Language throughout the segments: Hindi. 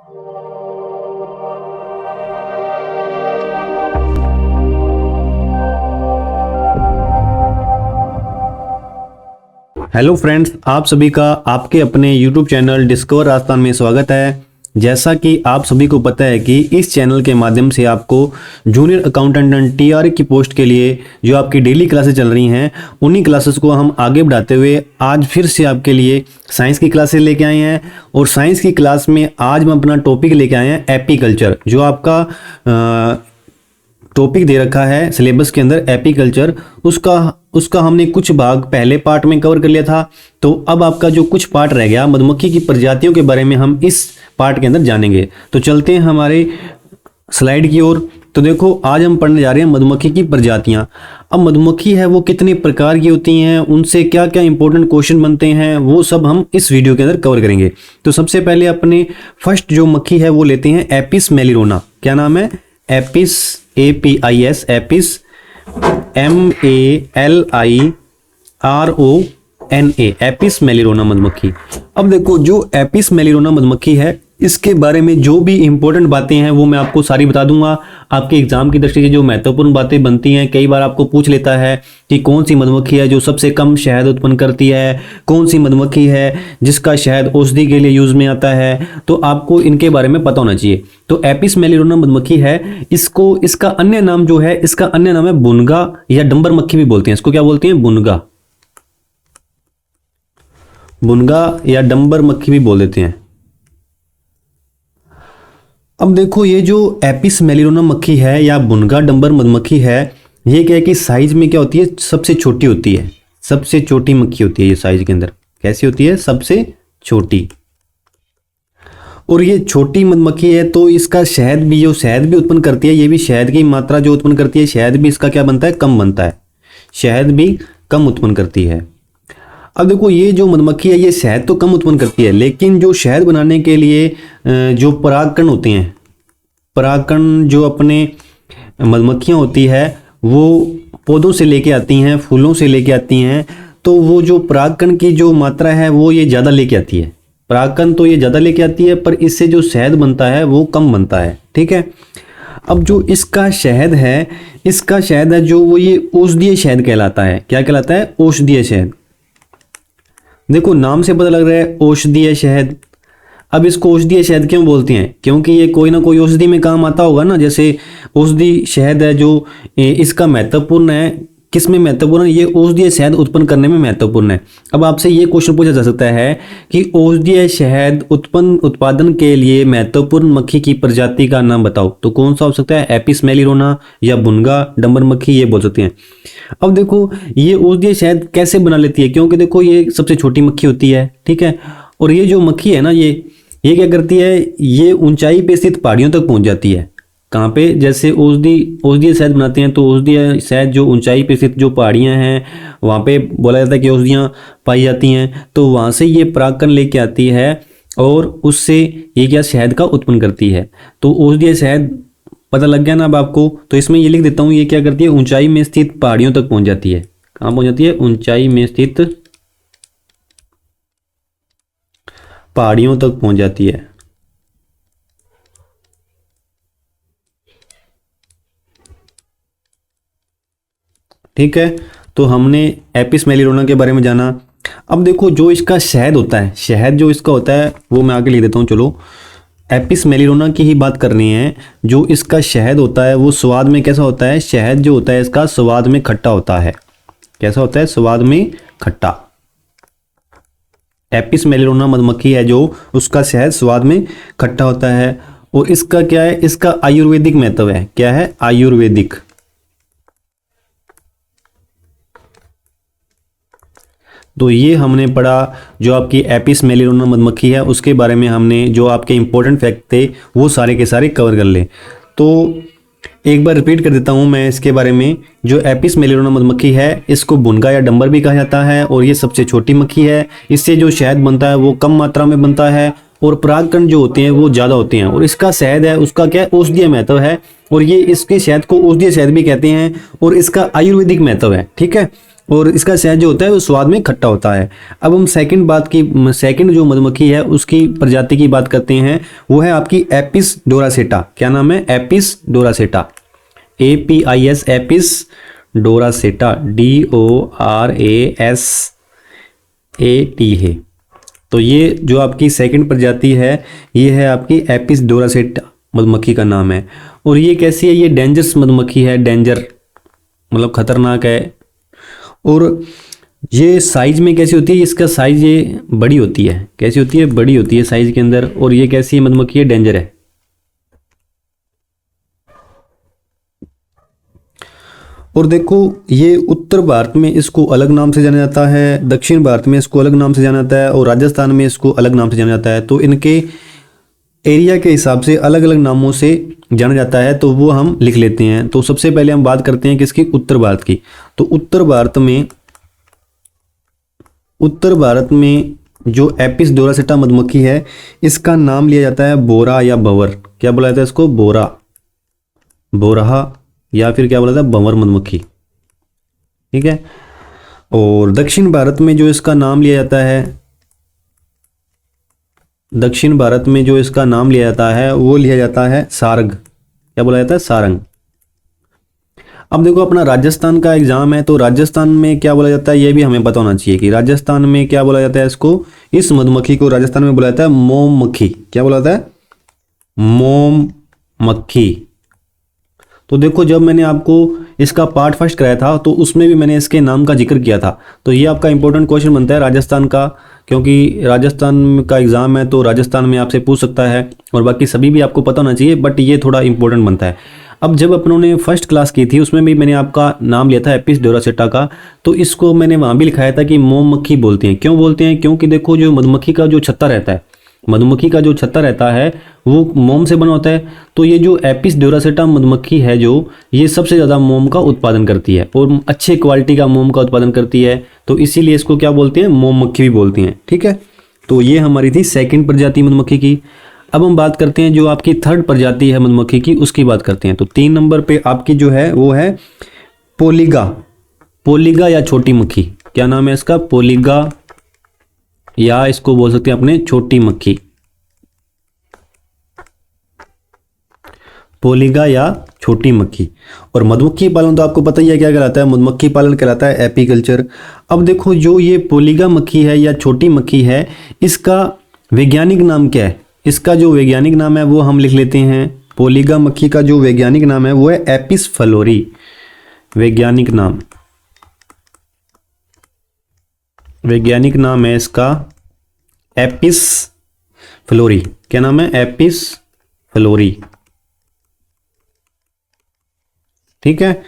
हेलो फ्रेंड्स, आप सभी का आपके अपने YouTube चैनल डिस्कवर राजस्थान में स्वागत है। जैसा कि आप सभी को पता है कि इस चैनल के माध्यम से आपको जूनियर अकाउंटेंट टीआरए की पोस्ट के लिए जो आपकी डेली क्लासेस चल रही हैं, उन्हीं क्लासेस को हम आगे बढ़ाते हुए आज फिर से आपके लिए साइंस की क्लासेस लेके आए हैं। और साइंस की क्लास में आज हम अपना टॉपिक लेके आए हैं एपीकल्चर। जो आपका टॉपिक दे रखा है सिलेबस के अंदर एपीकल्चर, उसका हमने कुछ भाग पहले पार्ट में कवर कर लिया था। तो अब आपका जो कुछ पार्ट रह गया मधुमक्खी की प्रजातियों के बारे में हम इस पार्ट के अंदर जानेंगे। तो चलते हैं हमारे स्लाइड की ओर। तो देखो, आज हम पढ़ने जा रहे हैं मधुमक्खी की प्रजातियां। अब मधुमक्खी है वो कितने प्रकार की होती हैं, उनसे क्या क्या इंपॉर्टेंट क्वेश्चन बनते हैं, वो सब हम इस वीडियो के अंदर कवर करेंगे। तो सबसे पहले अपने फर्स्ट जो मक्खी है वो लेते हैं एपिस मेलिरोना। क्या नाम है? एपिस, APIS, एपिस, MELIRONA, एपिस मेलिरोना मधुमक्खी। अब देखो, जो एपिस मेलिरोना मधुमक्खी है इसके बारे में जो भी इंपॉर्टेंट बातें हैं वो मैं आपको सारी बता दूंगा। आपके एग्जाम की दृष्टि से जो महत्वपूर्ण बातें बनती हैं, कई बार आपको पूछ लेता है कि कौन सी मधुमक्खी है जो सबसे कम शहद उत्पन्न करती है, कौन सी मधुमक्खी है जिसका शहद औषधि के लिए यूज में आता है, तो आपको इनके बारे में पता होना चाहिए। तो एपिस मेलिरोना मधुमक्खी है, इसका अन्य नाम जो है, इसका अन्य नाम है बुनगा या डंबर मक्खी भी बोलते हैं। इसको क्या बोलते हैं? बुनगा या डंबर मक्खी भी बोल देते हैं। अब देखो, ये जो एपिस मेलिरोना मक्खी है या बुनगा डंबर मधुमक्खी है, ये क्या है कि साइज में क्या होती है? सबसे छोटी होती है, सबसे छोटी मक्खी होती है ये साइज के अंदर। कैसी होती है? सबसे छोटी। और ये छोटी मधुमक्खी है तो इसका शहद भी उत्पन्न करती है, ये भी शहद की मात्रा जो उत्पन्न करती है, शहद भी इसका क्या बनता है? कम बनता है, शहद भी कम उत्पन्न करती है। अब देखो, ये जो मधुमक्खी है ये शहद तो कम उत्पन्न करती है, लेकिन जो शहद बनाने के लिए जो परागकण होते हैं, परागकण जो अपने मधुमक्खियाँ होती है वो पौधों से लेके आती हैं, फूलों से लेके आती हैं, तो वो जो परागकण की जो मात्रा है वो ये ज़्यादा लेके आती है। परागकण तो ये ज़्यादा लेके आती है, पर इससे जो शहद बनता है वो कम बनता है। ठीक है। अब जो इसका शहद है जो वो ये औषधीय शहद कहलाता है। क्या कहलाता है? औषधीय शहद। देखो, नाम से पता लग रहा है औषधीय शहद। अब इसको औषधीय शहद क्यों बोलते हैं? क्योंकि ये कोई ना कोई औषधि में काम आता होगा ना। जैसे औषधि शहद है जो इसका महत्वपूर्ण है, किस में महत्वपूर्ण है? ये औषधीय शहद उत्पन्न करने में महत्वपूर्ण है। अब आपसे ये क्वेश्चन पूछा जा सकता है कि औषधीय शहद उत्पादन के लिए महत्वपूर्ण मक्खी की प्रजाति का नाम बताओ। तो कौन सा हो सकता है? एपिस मेलिरोना या बुनगा डंबर मक्खी, ये बोल सकते हैं। अब देखो, ये औषधीय शहद कैसे बना लेती है? क्योंकि देखो, ये सबसे छोटी मक्खी होती है। ठीक है। और ये जो मक्खी है ना, ये क्या करती है? ये ऊंचाई पे स्थित पहाड़ियों तक पहुंच जाती है। कहाँ पे? जैसे औषधीय शहद बनाते हैं तो औषधीय शहद जो ऊंचाई पे स्थित जो पहाड़ियाँ हैं वहाँ पे बोला जाता है कि औषधियाँ पाई जाती हैं, तो वहाँ से ये परागकण लेके आती है और उससे ये क्या शहद का उत्पन्न करती है। तो औषधीय शहद पता लग गया ना अब आपको। तो इसमें ये लिख देता हूँ, ये क्या करती है? ऊंचाई में स्थित पहाड़ियों तक पहुँच जाती है। कहाँ पहुँच जाती है? ऊंचाई में स्थित पहाड़ियों तक पहुँच जाती है। ठीक है। तो हमने एपिस मेलिरोना के बारे में जाना। अब देखो, जो इसका शहद होता है, शहद जो इसका होता है वो मैं आगे लिख देता हूँ। चलो, एपिस मेलिरोना की ही बात करनी है। जो इसका शहद होता है वो स्वाद में कैसा होता है? शहद जो होता है इसका स्वाद में खट्टा होता है। कैसा होता है? स्वाद में खट्टा। एपिस मेलिरोना मधुमक्खी है जो, उसका शहद स्वाद में खट्टा होता है। और इसका क्या है? इसका आयुर्वेदिक महत्व है। क्या है? आयुर्वेदिक। तो ये हमने पढ़ा, जो आपकी एपिस मेलिरोना मधुमक्खी है उसके बारे में हमने जो आपके इंपॉर्टेंट फैक्ट थे वो सारे के सारे कवर कर ले। तो एक बार रिपीट कर देता हूँ मैं इसके बारे में। जो एपिस मेलिरोना मधुमक्खी है इसको बुनगा या डंबर भी कहा जाता है, और ये सबसे छोटी मक्खी है। इससे जो शहद बनता है वो कम मात्रा में बनता है, और परागकण जो होते हैं वो ज़्यादा होते हैं। और इसका शहद है उसका क्या है? औषधीय महत्व है, और ये इसके शहद को औषधीय शहद भी कहते हैं, और इसका आयुर्वेदिक महत्व है। ठीक है। और इसका शहद जो होता है वो स्वाद में खट्टा होता है। अब हम सेकंड जो मधुमक्खी है उसकी प्रजाति की बात करते हैं, वो है आपकी एपिस डोरासेटा। क्या नाम है? एपिस डोरासेटा, APIS, एपिस डोरासेटा, DORASAT है। तो ये जो आपकी सेकंड प्रजाति है ये है आपकी एपिस डोरासेटा मधुमक्खी का नाम है। और ये कैसी है? ये डेंजरस मधुमक्खी है, डेंजर मतलब खतरनाक है। और ये साइज में कैसी होती है? इसका साइज ये बड़ी होती है। कैसी होती है? बड़ी होती है साइज के अंदर। और ये कैसी है मधुमक्खी है? डेंजर है। और देखो ये उत्तर भारत में इसको अलग नाम से जाना जाता है, दक्षिण भारत में इसको अलग नाम से जाना जाता है, और राजस्थान में इसको अलग नाम से जाना जाता है। तो इनके एरिया के हिसाब से अलग अलग नामों से जाना जाता है, तो वो हम लिख लेते हैं। तो सबसे पहले हम बात करते हैं किसकी? उत्तर भारत की। तो उत्तर भारत में जो एपिस डोरासेटा मधुमक्खी है इसका नाम लिया जाता है बोरा या भंवर। क्या बोला जाता है इसको? बोरा, बोराहा, या फिर क्या बोला जाता है? भंवर मधुमक्खी। ठीक है। और दक्षिण भारत में जो इसका नाम लिया जाता है, दक्षिण भारत में जो इसका नाम लिया जाता है वो लिया जाता है सारंग। क्या बोला जाता है? सारंग। अब देखो अपना राजस्थान का एग्जाम है, तो राजस्थान में क्या बोला जाता है ये भी हमें पता होना चाहिए कि राजस्थान में क्या बोला जाता है इसको। इस मधुमक्खी को राजस्थान में बोला जाता है मोम मक्खी। क्या बोला जाता है? मोम मक्खी। तो देखो जब मैंने आपको इसका पार्ट फर्स्ट कराया था तो उसमें भी मैंने इसके नाम का जिक्र किया था। तो ये आपका इंपॉर्टेंट क्वेश्चन बनता है राजस्थान का, क्योंकि राजस्थान का एग्जाम है तो राजस्थान में आपसे पूछ सकता है। और बाकी सभी भी आपको पता होना चाहिए, बट ये थोड़ा इंपॉर्टेंट बनता है। अब जब अपनों ने फर्स्ट क्लास की थी उसमें भी मैंने आपका नाम लिया था एपिस डोरासेटा का, तो इसको मैंने वहाँ भी लिखाया था कि मोम मक्खी बोलते हैं। क्यों बोलते हैं? क्योंकि देखो जो मधुमक्खी का जो छत्ता रहता है, मधुमक्खी का जो छत्ता रहता है वो मोम से बना होता है। तो ये जो एपिस डोरासेटा मधुमक्खी है जो ये सबसे ज़्यादा मोम का उत्पादन करती है और अच्छे क्वालिटी का मोम का उत्पादन करती है। तो इसीलिए इसको क्या बोलते हैं? मोम मक्खी भी बोलते हैं। ठीक है। तो ये हमारी थी सेकंड प्रजाति मधुमक्खी की। अब हम बात करते हैं जो आपकी थर्ड प्रजाति है मधुमक्खी की, उसकी बात करते हैं। तो 3 नंबर पे आपकी जो है वो है पोलिगा। पोलिगा या छोटी मक्खी। क्या नाम है इसका? पोलिगा, या इसको बोल सकते हैं अपने छोटी मक्खी। पोलिगा या छोटी मक्खी। और मधुमक्खी पालन तो आपको पता ही है क्या कहलाता है? मधुमक्खी पालन कहलाता है एपीकल्चर। अब देखो जो ये पोलिगा मक्खी है या छोटी मक्खी है इसका वैज्ञानिक नाम क्या है? इसका जो वैज्ञानिक नाम है वो हम लिख लेते हैं। पोलिगा मक्खी का जो वैज्ञानिक नाम है वो है एपिस फ्लोरी। वैज्ञानिक नाम है इसका एपिस फ्लोरी। क्या नाम है? Apis florea. ठीक है।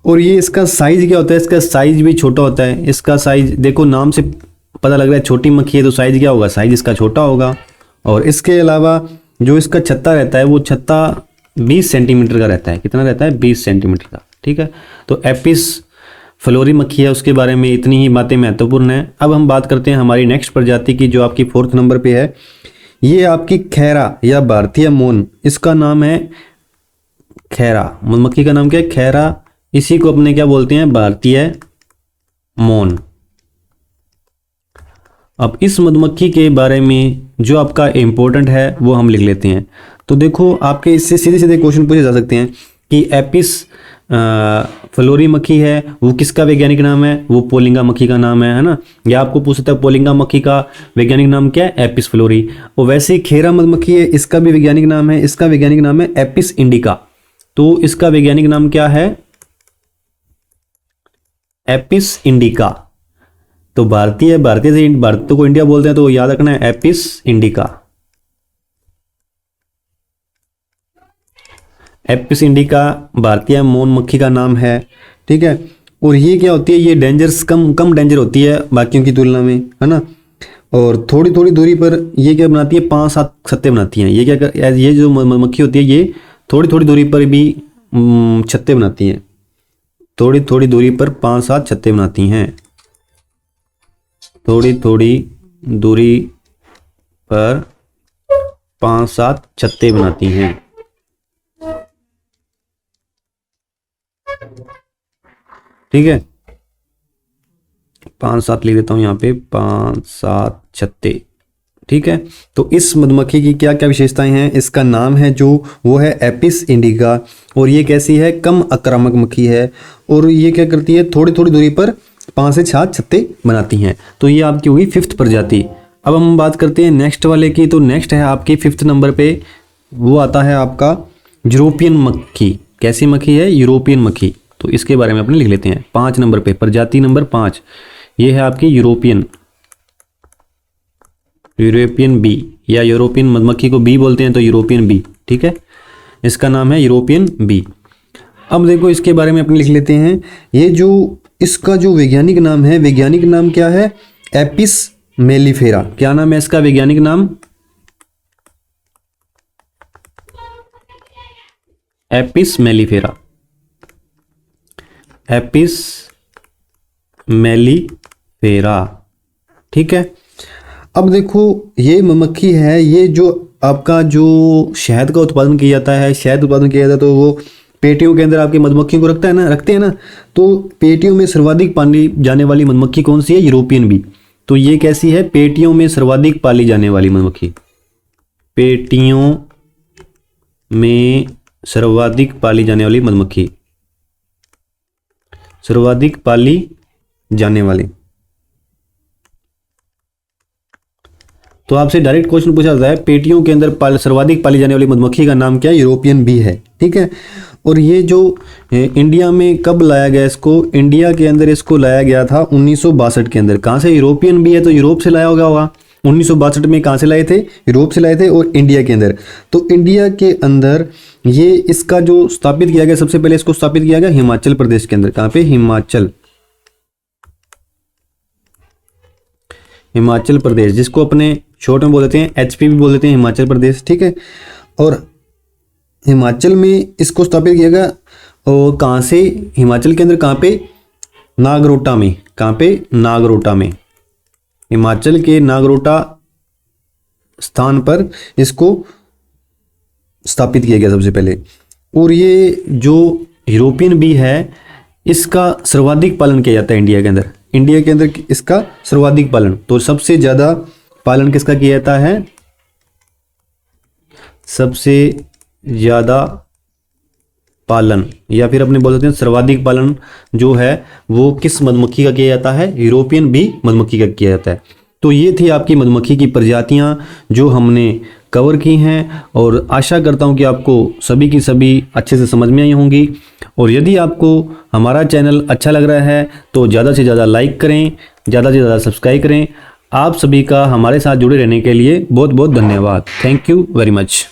और ये इसका साइज क्या होता है? इसका साइज भी छोटा होता है। इसका साइज देखो नाम से पता लग रहा है छोटी मक्खी है, तो साइज क्या होगा? साइज इसका छोटा होगा। और इसके अलावा जो इसका छत्ता रहता है वो छत्ता 20 सेंटीमीटर का रहता है। कितना रहता है? 20 सेंटीमीटर का। ठीक है। तो एपिस फ्लोरी मक्खी है उसके बारे में इतनी ही बातें महत्वपूर्ण है। अब हम बात करते हैं हमारी नेक्स्ट प्रजाति की जो आपकी 4th नंबर पे है। ये आपकी खैरा या भारतीय मौन। इसका नाम है खैरा। मधुमक्खी का नाम क्या है? खैरा। इसी को अपने क्या बोलते हैं? भारतीय मौन। अब इस मधुमक्खी के बारे में जो आपका इम्पोर्टेंट है वो हम लिख लेते हैं। तो देखो आपके इससे सीधे सीधे क्वेश्चन पूछे जा सकते हैं कि एपिस फ्लोरी मक्खी है वो किसका वैज्ञानिक नाम है? वो पोलिंगा मक्खी का नाम है ना। या आपको पूछ सकता है पोलिंगा मक्खी का वैज्ञानिक नाम क्या है? Apis florea. और वैसे ही खेरा मधुमक्खी है, इसका भी वैज्ञानिक नाम है, इसका वैज्ञानिक नाम है एपिस इंडिका। तो इसका वैज्ञानिक नाम क्या है? Apis indica. तो भारतीय से भारत को इंडिया बोलते हैं, तो याद रखना है एपिस इंडिका। एपिस इंडिका भारतीय मौन मक्खी का नाम है। ठीक है। और ये क्या होती है? ये डेंजरस कम डेंजर होती है बाकियों की तुलना में, है ना। और थोड़ी थोड़ी दूरी पर ये क्या बनाती है? 5-7 छत्ते बनाती हैं। ये जो मक्खी होती है ये थोड़ी थोड़ी दूरी पर भी छत्ते बनाती हैं। थोड़ी थोड़ी दूरी पर 5-7 छत्ते बनाती हैं। थोड़ी थोड़ी दूरी पर 5-7 छत्ते बनाती हैं। ठीक है। 5 7 लिख देता हूँ यहाँ पे, 5 7 छत्ते। ठीक है, तो इस मधुमक्खी की क्या क्या विशेषताएं हैं? इसका नाम है जो वो है एपिस इंडिका, और ये कैसी है? कम आक्रामक मक्खी है, और ये क्या करती है? थोड़ी थोड़ी दूरी पर 5 से 7 छत्ते बनाती हैं। तो ये आपकी होगी 5th प्रजाति। अब हम बात करते हैं नेक्स्ट वाले की। तो नेक्स्ट है आपकी 5th नंबर पे, वो आता है आपका यूरोपियन मक्खी। कैसी मक्खी है? यूरोपियन मक्खी। तो इसके बारे में अपने लिख लेते हैं 5 नंबर पे, प्रजाति नंबर 5, ये है आपकी यूरोपियन बी, या यूरोपियन मधुमक्खी को बी बोलते हैं तो यूरोपियन बी। ठीक है, इसका नाम है यूरोपियन बी। अब देखो इसके बारे में अपने लिख लेते हैं। ये जो इसका जो वैज्ञानिक नाम है, वैज्ञानिक नाम क्या है? Apis mellifera. क्या नाम है इसका वैज्ञानिक नाम? Apis mellifera. Apis mellifera. ठीक है, अब देखो ये मधुमक्खी है, ये जो आपका जो शहद का उत्पादन किया जाता है, शहद उत्पादन किया जाता है, तो वो पेटियों के अंदर आपकी मधुमक्खियों को रखते हैं ना। तो पेटियों में सर्वाधिक पाली जाने वाली मधुमक्खी कौन सी है? European bee. तो ये कैसी है? पेटियों में सर्वाधिक पाली जाने वाली मधुमक्खी। पेटियों में सर्वाधिक पाली जाने वाली मधुमक्खी, सर्वाधिक पाली जाने वाली। तो आपसे डायरेक्ट क्वेश्चन पूछा जाता है, पेटियों के अंदर सर्वाधिक पाली जाने वाली मधुमक्खी का नाम क्या है? यूरोपियन बी है। ठीक है, और ये जो इंडिया में कब लाया गया इसको? इंडिया के अंदर इसको लाया गया था 1962 के अंदर। कहाँ से? यूरोपियन बी है तो यूरोप से लाया होगा। 1962 में कहाँ से लाए थे? यूरोप से लाए थे, और इंडिया के अंदर। तो इंडिया के अंदर ये इसका जो स्थापित किया गया, सबसे पहले इसको स्थापित किया गया हिमाचल प्रदेश के अंदर। कहाँ पे? हिमाचल प्रदेश, जिसको अपने शॉर्ट में बोल देते हैं एचपी भी बोल देते हैं, हिमाचल प्रदेश। ठीक है, और हिमाचल में इसको स्थापित किया गया। और कहाँ से? हिमाचल के अंदर कहाँ पे? नागरोटा में। कहाँ पे? नागरोटा में। हिमाचल के नागरोटा स्थान पर इसको स्थापित किया गया सबसे पहले। और ये जो यूरोपियन बी है, इसका सर्वाधिक पालन किया जाता है इंडिया के अंदर। इंडिया के अंदर इसका सर्वाधिक पालन, तो सबसे ज्यादा पालन किसका किया जाता है? सबसे ज्यादा पालन, या फिर अपने बोल सकते हैं सर्वाधिक पालन जो है वो किस मधुमक्खी का किया जाता है? यूरोपियन बी मधुमक्खी का किया जाता है। तो ये थी आपकी मधुमक्खी की प्रजातियां जो हमने कवर की हैं, और आशा करता हूं कि आपको सभी की सभी अच्छे से समझ में आई होंगी। और यदि आपको हमारा चैनल अच्छा लग रहा है तो ज़्यादा से ज़्यादा लाइक करें, ज़्यादा से ज़्यादा सब्सक्राइब करें। आप सभी का हमारे साथ जुड़े रहने के लिए बहुत बहुत धन्यवाद। Thank you very much.